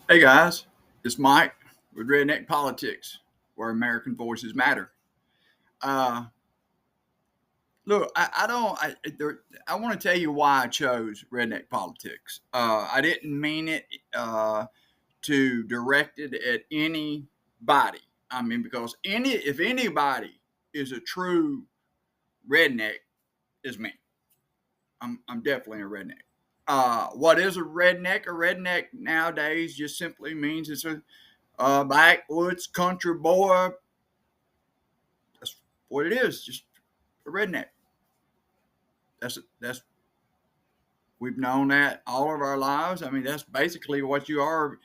Hey guys, it's Mike with Redneck Politics, where American voices matter. Uh, look, I don't. I want to tell you why I chose Redneck Politics. I didn't mean it to direct it at anybody. I mean, because if anybody is a true redneck, is me. I'm definitely a redneck. What is a redneck? A redneck nowadays just simply means it's a backwoods country boy. That's what it is. Just a redneck. That's we've known that all of our lives. I mean, that's basically what you are.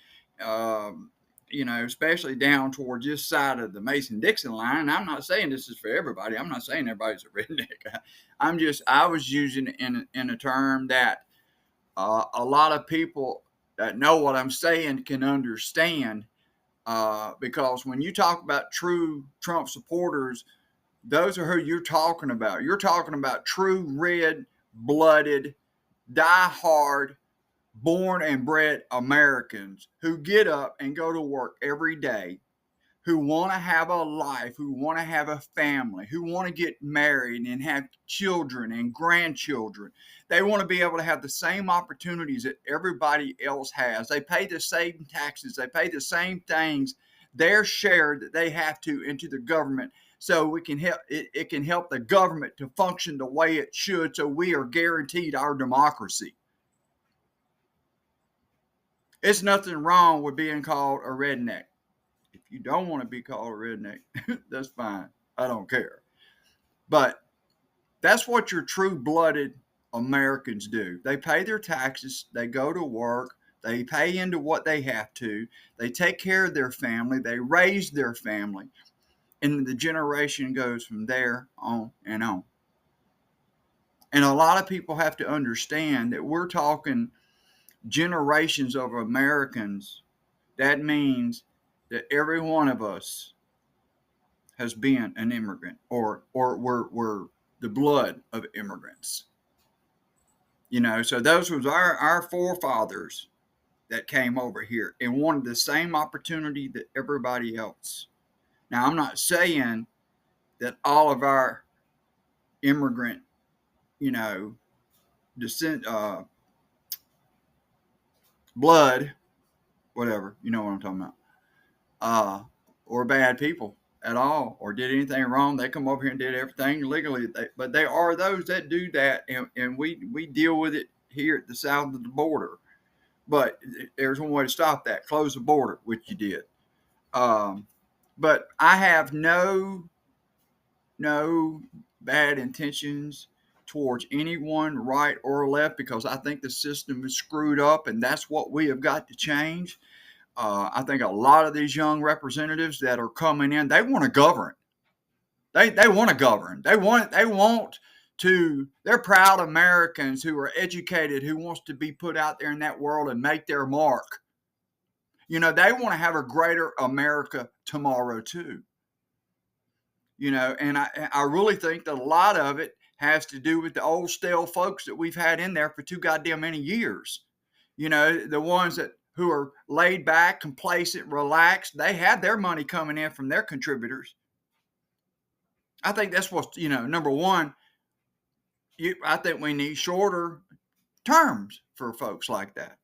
Um, especially down towards this side of the Mason-Dixon line. And I'm not saying this is for everybody. I'm not saying everybody's a redneck. I was using it in a term that a lot of people that know what I'm saying can understand. Because when you talk about true Trump supporters, those are who you're talking about. You're talking about true red blooded, die hard, born and bred Americans who get up and go to work every day, who want to have a life, who want to have a family, who want to get married and have children and grandchildren. They want to be able to have the same opportunities that everybody else has. They pay the same taxes, they pay the same things, their share that they have to into the government. So we can help it can help the government to function the way it should, so we are guaranteed our democracy. It's nothing wrong with being called a redneck. If you don't want to be called a redneck, that's fine. I don't care. But that's what your true blooded Americans do. They pay their taxes, they go to work, they pay into what they have to, they take care of their family, they raise their family, and the generation goes from there on and on. And a lot of people have to understand that we're talking generations of Americans. That means that every one of us has been an immigrant, or we're the blood of immigrants. So those was our forefathers that came over here and wanted the same opportunity that everybody else. Now, I'm not saying that all of our immigrant, you know, descent, blood, whatever, you know what I'm talking about, or bad people at all, or did anything wrong. They come over here and did everything legally. But there are those that do that, and we deal with it here at the south of the border. But there's one way to stop that: close the border, which you did. Um, but I have no bad intentions towards anyone, right or left, because I think the system is screwed up, and that's what we have got to change. I think a lot of these young representatives that are coming in, they want to govern. They want to govern. They want to. They're proud Americans who are educated, who wants to be put out there in that world and make their mark. They want to have a greater America tomorrow too. And I really think that a lot of it has to do with the old stale folks that we've had in there for too goddamn many years. The ones that who are laid back, complacent, relaxed, they have their money coming in from their contributors. I think that's what's, number one, I think we need shorter terms for folks like that.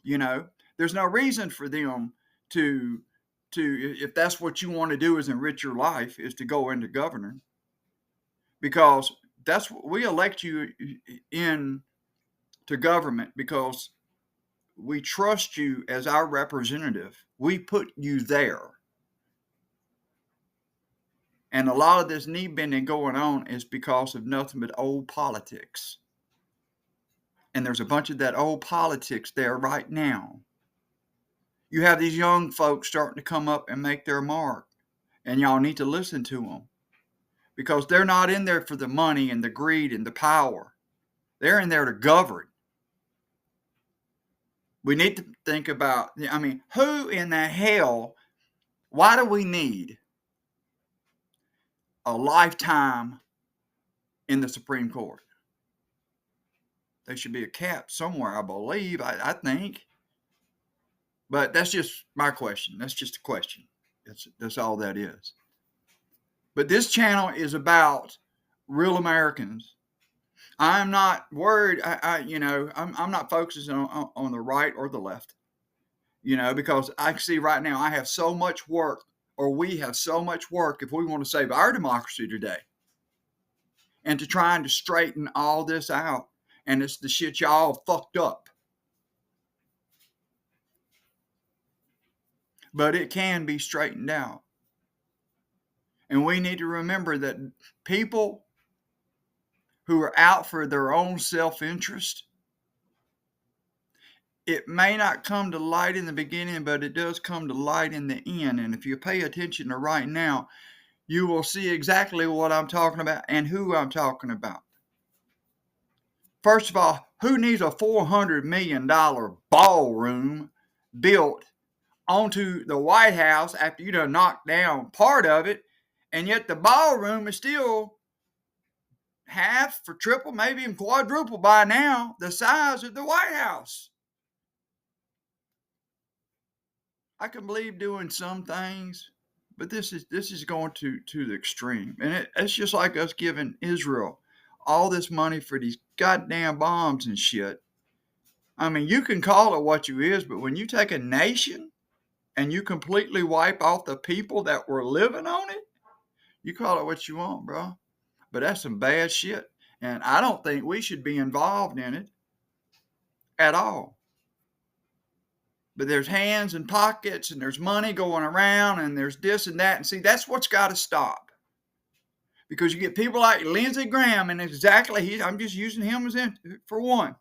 You know, there's no reason for them to if that's what you want to do is enrich your life is to go into governing, because that's what we elect you in to government, because we trust you as our representative. We put you there. And a lot of this knee bending going on is because of nothing but old politics. And there's a bunch of that old politics there right now. You have these young folks starting to come up and make their mark, and y'all need to listen to them, because they're not in there for the money and the greed and the power. They're in there to govern. We need to think about, I mean, who in the hell, why do we need a lifetime in the Supreme Court? There should be a cap somewhere, I believe, I think. But that's just my question. That's just a question. That's all that is. But this channel is about real Americans. I'm not worried. I'm not focusing on the right or the left, because I see right now I have so much work, or we have so much work if we want to save our democracy today, and to trying to straighten all this out. And it's the shit y'all fucked up. But it can be straightened out. And we need to remember that people who are out for their own self-interest, it may not come to light in the beginning, but it does come to light in the end. And if you pay attention to right now, you will see exactly what I'm talking about and who I'm talking about. First of all, who needs a $400 million ballroom built onto the White House after you done knocked down part of it, and yet the ballroom is still half or triple, maybe even quadruple by now, the size of the White House? I can believe doing some things, but this is going to the extreme. And it's just like us giving Israel all this money for these goddamn bombs and shit. I mean, you can call it what you is, but when you take a nation and you completely wipe off the people that were living on it, you call it what you want, bro. But that's some bad shit. And I don't think we should be involved in it at all. But there's hands and pockets, and there's money going around, and there's this and that. And see, that's what's got to stop. Because you get people like Lindsey Graham, and I'm just using him for one.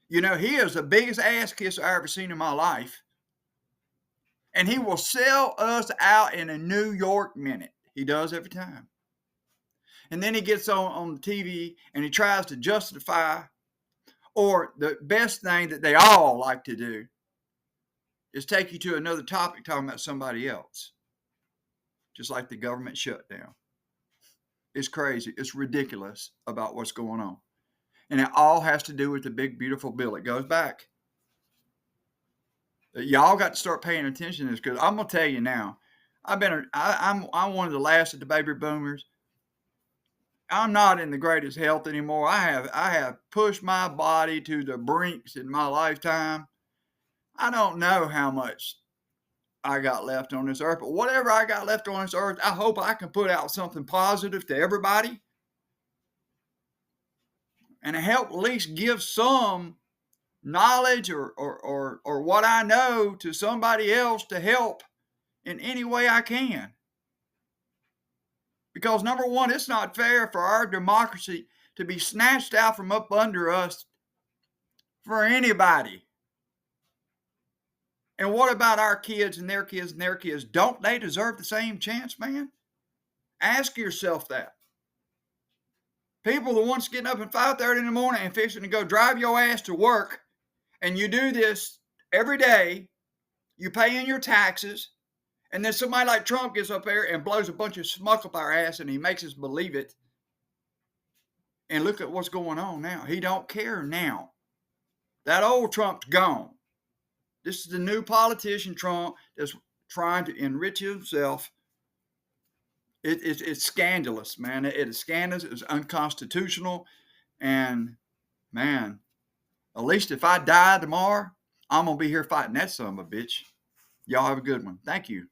He is the biggest ass kisser I ever seen in my life. And he will sell us out in a New York minute. He does every time. And then he gets on the TV and he tries to justify, or the best thing that they all like to do is take you to another topic talking about somebody else. Just like the government shutdown. It's crazy. It's ridiculous about what's going on. And it all has to do with the big, beautiful bill. It goes back. Y'all got to start paying attention to this, because I'm going to tell you now, I'm one of the last of the baby boomers. I'm not in the greatest health anymore. I have pushed my body to the brinks in my lifetime. I don't know how much I got left on this earth, but whatever I got left on this earth, I hope I can put out something positive to everybody, and help at least give some knowledge or what I know to somebody else to help in any way I can. Because number one, it's not fair for our democracy to be snatched out from up under us for anybody. And what about our kids and their kids and their kids? Don't they deserve the same chance, man? Ask yourself that. People, the ones getting up at 5:30 in the morning and fixing to go drive your ass to work, and you do this every day, you pay in your taxes, and then somebody like Trump gets up there and blows a bunch of smoke up our ass, and he makes us believe it. And look at what's going on now. He don't care now. That old Trump's gone. This is the new politician Trump that's trying to enrich himself. It's scandalous, man. It is scandalous. It's unconstitutional. And, man, at least if I die tomorrow, I'm going to be here fighting that son of a bitch. Y'all have a good one. Thank you.